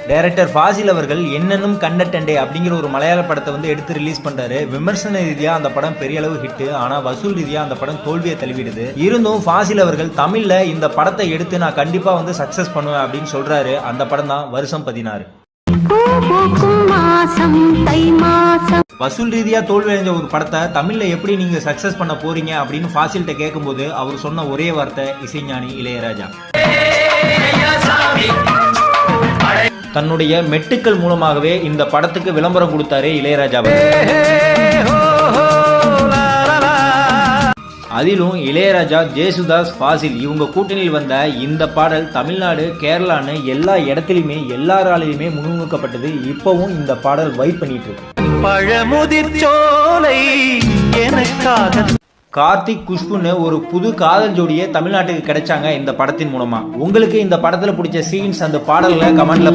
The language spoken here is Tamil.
டைரக்டர் ஃபாசில் அவர்கள் என்னென்னும் கண்டட்டண்டே அப்படிங்கிற ஒரு மலையாள படத்தை வந்து எடுத்து ரிலீஸ் பண்றாரு. விமர்சன ரீதியா அந்த படம் பெரிய அளவு ஹிட், ஆனா வசூல் ரீதியா அந்த படம் தோல்வியை தழுவிடுது. இருந்தும் ஃபாசில் அவர்கள் தமிழ்ல இந்த படத்தை எடுத்து நான் கண்டிப்பா வந்து சக்சஸ் பண்ணுவேன் அப்படின்னு சொல்றாரு. அந்த படம் தான் வருஷம் 16. வசூல் ரீதியா தோல்வி அடைஞ்ச ஒரு படத்தை தமிழ்ல எப்படி நீங்க சக்சஸ் பண்ண போறீங்க அப்படின்னு ஃபாசில்கிட்ட கேட்கும்போது அவர் சொன்ன ஒரே வார்த்தை இசைஞானி இளையராஜா. தன்னுடைய மெட்டுக்கள் மூலமாகவே இந்த படத்துக்கு விளம்பரம் கொடுத்தாரு இளையராஜா. அதிலும் இளையராஜா, ஜேசுதாஸ், ஃபாசில் இவங்க கூட்டணியில் வந்த இந்த பாடல் தமிழ்நாடு, கேரளான்னு எல்லா இடத்துலையுமே எல்லாராலையுமே முன்னுக்கப்பட்டது. இப்பவும் இந்த பாடல் வைப் பண்ணிட்டு இருக்கு. கார்த்திக், குஷ்புன்னு ஒரு புது காதல் ஜோடியே தமிழ்நாட்டுக்கு கிடைச்சாங்க இந்த படத்தின் மூலமா. உங்களுக்கு இந்த படத்துல பிடிச்ச சீன்ஸ், அந்த பாடல்களை கமெண்ட்ல